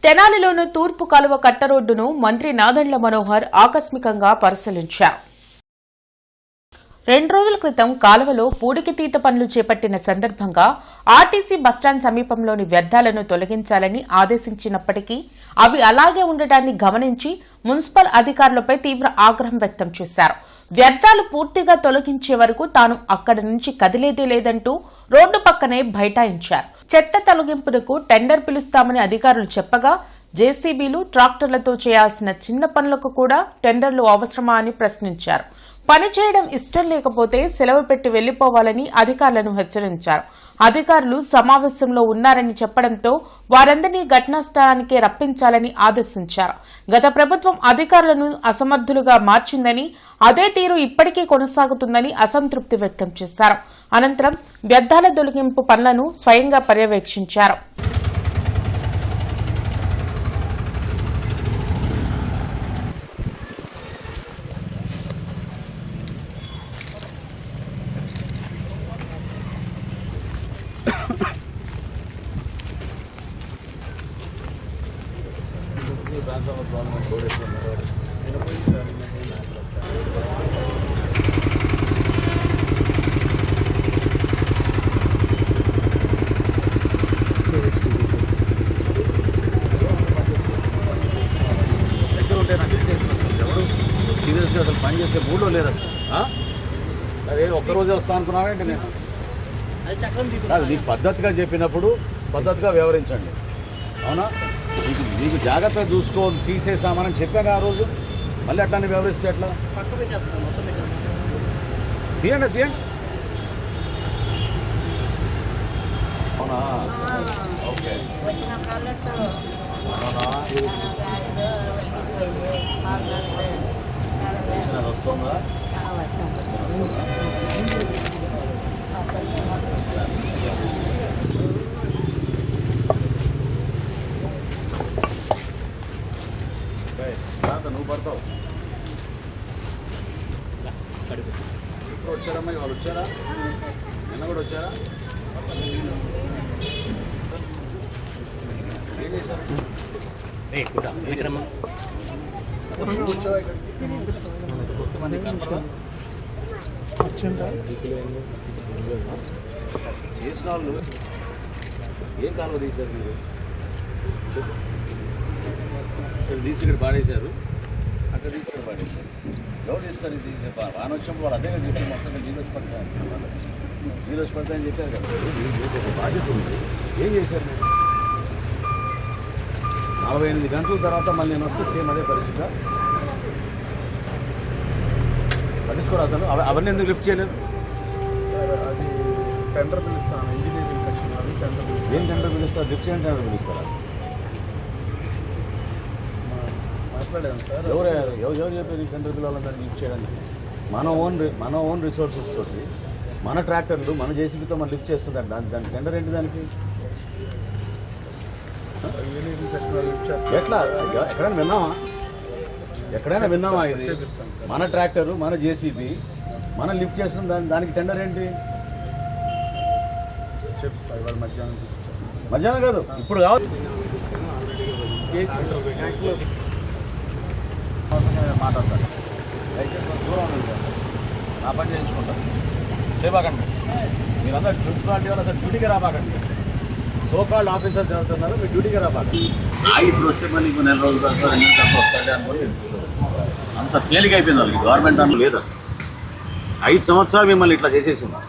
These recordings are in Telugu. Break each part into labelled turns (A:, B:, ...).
A: తెనాలిలోని తూర్పు కాలువ కట్ట రోడ్డును మంత్రి నాదెండ్ల మనోహర్ ఆకస్మికంగా పరిశీలించారు. 2 రోజుల క్రితం కాలువలో పూడికితీత పనులు చేపట్టిన సందర్భంగా ఆర్టీసీ బస్టాండ్ సమీపంలోని వ్యర్థాలను తొలగించాలని ఆదేశించినప్పటికీ అవి అలాగే ఉండటాన్ని గమనించి మున్సిపల్ అధికారులపై తీవ్ర ఆగ్రహం వ్యక్తం చేశారు. వ్యర్థాలు పూర్తిగా తొలగించే వరకు తాను అక్కడి నుంచి కదిలేదే లేదంటూ రోడ్డు పక్కనే బైఠాయించారు. చెత్త తొలగింపునకు టెండర్ పిలుస్తామని అధికారులు చెప్పగా జేసీబీలు, ట్రాక్టర్లతో చేయాల్సిన చిన్న పనులకు కూడా టెండర్లు అవసరమా అని ప్రశ్నించారు. పని చేయడం ఇష్టం లేకపోతే సెలవు పెట్టి వెళ్లిపోవాలని అధికారులను హెచ్చరించారు. అధికారులు సమావేశంలో ఉన్నారని చెప్పడంతో వారందరినీ ఘటనా స్థలానికే రప్పించాలని ఆదేశించారు. గత ప్రభుత్వం అధికారులను అసమర్థులుగా మార్చిందని, అదే తీరు ఇప్పటికీ కొనసాగుతుందని అసంతృప్తి వ్యక్తం చేశారు. అనంతరం వ్యర్థాల తొలగింపు పనులను స్వయంగా పర్యవేక్షించారు.
B: సీరియస్గా అసలు పని చేసే మూడ్లో లేదు అసలు. అదే ఒక్కరోజే వస్తా అనుకున్నానంటే నేను నీకు పద్ధతిగా చెప్పినప్పుడు పద్ధతిగా వ్యవహరించండి. అవునా? నీకు జాగ్రత్తగా చూసుకో, తీసేసామని చెప్పాను ఆ రోజు. మళ్ళీ అట్లానే వ్యవహరిస్తే ఎట్లా? తీయండి. అవునా? ఓకే. వస్తుందా? నువ్వు పడతావు. ఇప్పుడు వచ్చారమ్మా, వాళ్ళు వచ్చారా? నిన్న కూడా వచ్చారా? ఏం చేశారు? చేసిన వాళ్ళు ఏం కాలువ తీశారు మీరు? ఇక్కడ తీసి ఇక్కడ పాడేశారు, అక్కడ తీసి ఇక్కడ పాడేశారు. ఎవరు తీస్తారు? ఇది వాన వచ్చినప్పుడు వాళ్ళు అదే చెప్పి మొత్తం నీళ్ళు వచ్చి పడతాయని చెప్పారు కదా. ఒక బాధ్యత ఉంది. ఏం చేశారు మీరు? 48 గంటల తర్వాత మళ్ళీ నేను వస్తే సేమ్ అదే పరిస్థితి. పట్టించుకోరా అసలు? అవన్నీ ఎందుకు లిఫ్ట్ చేయలేదు?
C: అది టెండర్ పిలుస్తాను, ఇంజనీరింగ్ సెక్షన్ అది టెండర్.
B: ఏం టెండర్ పిలుస్తారు? లిఫ్ట్ చేయని టెండర్ పిలుస్తారా?
C: మాట్లాడాను సార్.
B: ఎవరు చెప్పారు ఈ టెండర్ పిలవాలని దాన్ని లిఫ్ట్ చేయడానికి? మన ఓన్ రిసోర్సెస్ తోటి మన ట్రాక్టర్లు మన జేసీబీతో మనం లిఫ్ట్ చేస్తుంటారు. దాని టెండర్ ఏంటి దానికి?
C: ఇంజనీరింగ్ సెక్షన్ లిఫ్ట్ చేస్తాను.
B: ఎట్లా? ఎక్కడైనా విన్నామా ఇది? మన ట్రాక్టరు మన జేసీబీ మనం లిఫ్ట్ చేస్తుంది, దానికి టెండర్ ఏంటి?
C: చెప్పిస్తాను ఇవాళ
B: మధ్యాహ్నం కాదు, ఇప్పుడు కావాలి. మాట్లాడతాను. దయచేసి దూరం ఉంది సార్, నా పని చేయించుకుంటాను. చేయబాకండి మీరందరూ. ప్రిన్సిపాలిటీ వాళ్ళు అసలు డ్యూటీకి రాబాకండి. సోకాల్డ్ ఆఫీసర్స్ చదువుతున్నారు, మీరు డ్యూటీకి రాబాకండి. ఇప్పుడు వస్తే మళ్ళీ ఇంకో 4 రోజుల తర్వాత 2 నెలల తర్వాత వస్తాడే అనుకోని అంత తేలిక అయిపోయింది వాళ్ళకి. గవర్నమెంట్ అన్న లేదు అసలు. 5 సంవత్సరాలు మిమ్మల్ని ఇట్లా చేసేసింది.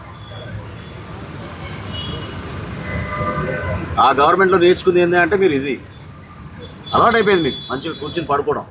B: ఆ గవర్నమెంట్లో నేర్చుకుంది ఏంటంటే మీరు ఇది అలవాటు అయిపోయింది మీకు. మంచిగా కూర్చొని పడుకోవడం.